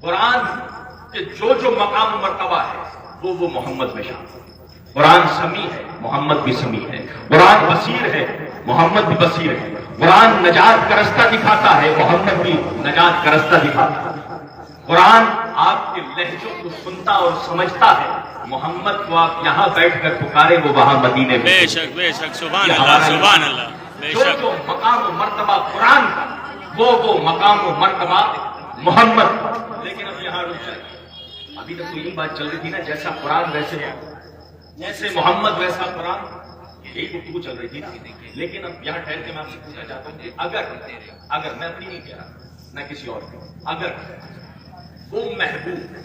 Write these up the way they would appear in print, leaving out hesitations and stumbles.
قرآن کے جو مقام و مرتبہ ہے وہ محمد میں شامل ہے۔ قرآن سمیع ہے، محمد بھی سمیع ہے۔ قرآن بصیر ہے، محمد بھی بصیر ہے۔ قرآن نجات کا رستہ دکھاتا ہے، محمد بھی نجات کا رستہ دکھاتا ہے۔ قرآن آپ کے لہجوں کو سنتا اور سمجھتا ہے، محمد کو آپ یہاں بیٹھ کر پکارے وہ وہاں مدینے میں۔ بے شک بے شک، سبحان اللہ سبحان اللہ، بے شک۔ جو مقام و مرتبہ قرآن کا وہ مقام و مرتبہ محمد کا۔ لیکن اب یہاں رک جائے، ابھی تک تو یہی بات چل رہی تھی نا، جیسا قرآن ویسے ہے، جیسے محمد ویسا قرآن، یہی گفتگو چل رہی تھی نا۔ لیکن اب یہاں ٹھہر کے میں آپ سے پوچھنا چاہتا ہوں کہ اگر میں اپنی نہیں کہہ رہا، نہ کسی اور کی، اگر وہ محبوب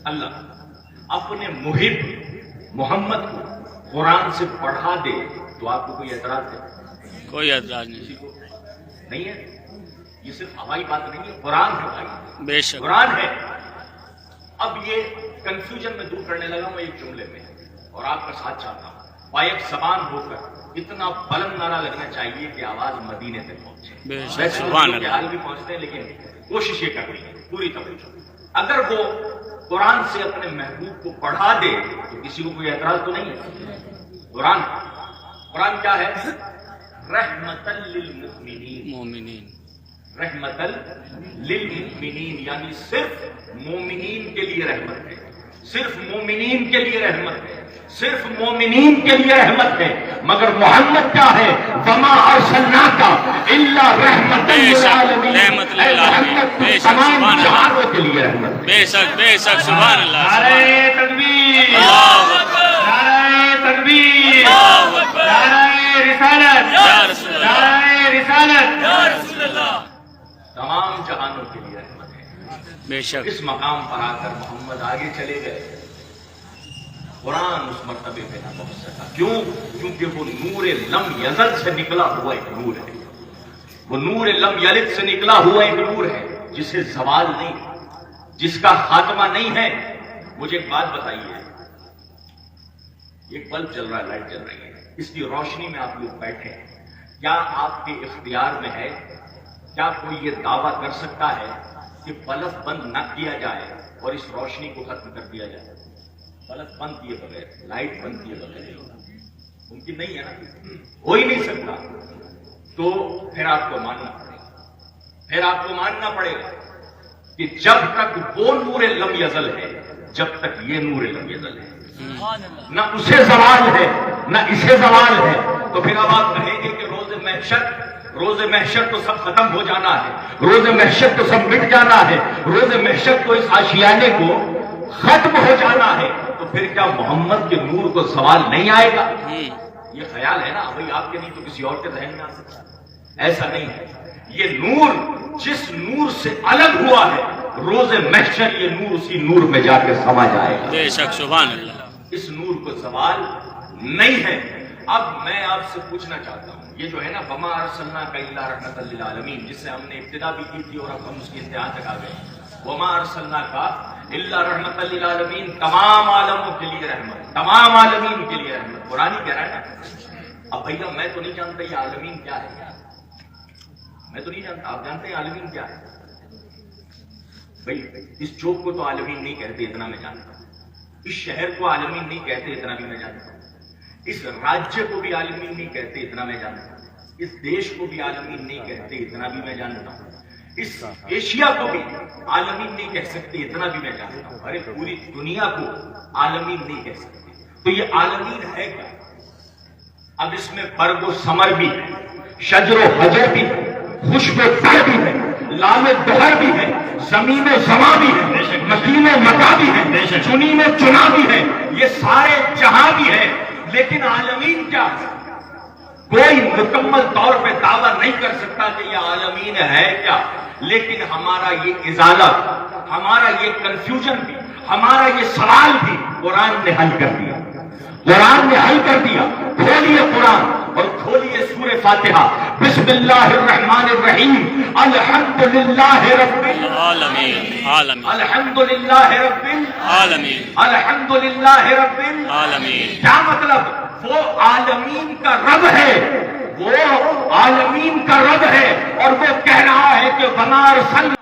اللہ اپنے محب محمد کو قرآن سے پڑھا دے تو آپ کو کوئی اعتراض ہے؟ کوئی اعتراض نہیں، کسی کو نہیں ہے؟ یہ صرف ہوائی بات نہیں ہے، قرآن ہے بھائی، بے شک۔ قرآن ہے۔ اب یہ کنفیوژن میں دور کرنے لگا ہوں ایک جملے میں، اور آپ کا ساتھ چاہتا ہوں، پائک زبان ہو کر اتنا بلند نعرہ لگنا چاہیے کہ آواز مدینے تک پہنچے۔ بے شک، ویسے سبحان کے اللہ۔ حال بھی پہنچتے ہیں، لیکن کوشش یہ کر رہی ہے پوری توجہ۔ اگر وہ قرآن سے اپنے محبوب کو پڑھا دے تو کسی کو کوئی اعتراض تو نہیں ہے۔ قرآن کیا ہے؟ رحمتاً للمؤمنین، مومنین، رحمتاً للمؤمنین، یعنی صرف مومنین کے لیے رحمت ہے، صرف مومنین کے لیے رحمت ہے، صرف مومنین کے لیے رحمت ہے۔ مگر محمد کیا ہے؟ وما ارسلناک الا رحمۃ للعالمین، رحمت للعالمین، بے شک، تمام سبحان اللہ، جہانوں کے لیے رحمت ہے۔ بے شک بے شک، سبحان اللہ، نعرہ تکبیر، اللہ اکبر، نعرہ تکبیر، اللہ اکبر، نعرہ رسالت، یا رسول اللہ، نعرہ رسالت، یا رسول اللہ، تمام جہانوں کے لیے رحمت ہے۔ بے شک۔ اس مقام پر آ کر محمد آگے چلے گئے، قرآن اس مرتبے پہ نہ پہنچ سکا۔ کیوں؟ کیونکہ وہ نور لم یزل سے نکلا ہوا ایک نور ہے، وہ نور لم یلد سے نکلا ہوا ایک نور ہے جسے زوال نہیں، جس کا خاتمہ نہیں ہے۔ مجھے ایک بات بتائیے، ایک بلب چل رہا ہے، لائٹ چل رہی ہے، اس کی روشنی میں آپ لوگ بیٹھے ہیں، کیا آپ کے اختیار میں ہے، کیا کوئی یہ دعویٰ کر سکتا ہے کہ بلب بند نہ کیا جائے اور اس روشنی کو ختم کر دیا جائے؟ بلب بند کیے بغیر، لائٹ بند کیے بغیر ممکن نہیں ہے نا، ہو ہی نہیں سکتا۔ تو پھر آپ کو ماننا پڑے گا کہ جب تک وہ نور لم یزل ہے، جب تک یہ نور لم یزل ہے، نہ اسے زوال ہے نہ اسے زوال ہے۔ تو پھر اب آپ کہیں گے کہ روز محشر تو سب ختم ہو جانا ہے، روز محشر تو سب مٹ جانا ہے، روز محشر تو اس آشیانے کو ختم ہو جانا ہے، تو پھر کیا محمد کے نور کو زوال نہیں آئے گا؟ یہ خیال ہے نا بھائی، آپ کے نہیں تو کسی اور کے ذہن میں آ سکتا ہے، ایسا نہیں ہے۔ یہ نور جس نور سے الگ ہوا ہے، روز محشر یہ نور اسی نور میں جا کے سما جائے گا۔ بے شک، سبحان اللہ، اس نور کو زوال نہیں ہے۔ اب میں آپ سے پوچھنا چاہتا ہوں، یہ جو ہے نا وما ارسلناک الا رحمۃ للعالمین، جس سے ہم نے ابتدا بھی کی تھی اور اب ہم اس کی انتہا تک آ گئے، وما ارسلناک الا رحمۃ للعالمین، تمام عالموں کے لیے رحمت، تمام عالمین کے لیے رحمت، قرآن ہی کہہ رہا ہے نا۔ اب بھیا میں تو نہیں جانتا یہ عالمین کیا ہے، میں تو نہیں جانتا، آپ جانتے ہیں عالمین کیا ہے؟ بھائی اس چوک کو تو عالمین نہیں کہتے، اتنا میں جانتا ہوں، اس شہر کو عالمین نہیں کہتے، اتنا بھی میں جانتا ہوں، اس راجیہ کو بھی عالمین نہیں کہتے، اتنا میں جانتا ہوں، اس دیش کو بھی عالمین نہیں کہتے، اتنا بھی میں جانتا ہوں، اس ایشیا کو بھی عالمین نہیں کہہ سکتے، اتنا بھی میں جانتا ہوں، ارے پوری دنیا کو عالمین نہیں کہہ سکتے۔ تو یہ عالمین ہے کیا؟ اب اس میں برگ و ثمر بھی ہے، شجر و حجر بھی ہے، خوشب و تر بھی ہے، لال و بہر بھی ہے، زمین و زماں بھی ہے، مکین و مکا بھی ہے، چنین و چنا بھی ہے، یہ سارے جہاں بھی ہے۔ لیکن عالمین کیا ہے؟ کوئی مکمل طور پہ دعویٰ نہیں کر سکتا کہ یہ عالمین ہے کیا، لیکن ہمارا یہ ازالہ، ہمارا یہ کنفیوژن بھی، ہمارا یہ سوال بھی قرآن نے حل کر دیا، قرآن نے حل کر دیا۔ کھولیے قرآن اور کھولیے سورہ فاتحہ، بسم اللہ الرحمن الرحیم، الحمدللہ رب العالمین، الحمدللہ رب العالمین، الحمدللہ رب العالمین۔ کیا مطلب؟ وہ عالمین کا رب ہے، وہ عالمین کا رب ہے، اور وہ کہہ رہا ہے کہ وما ارسلنا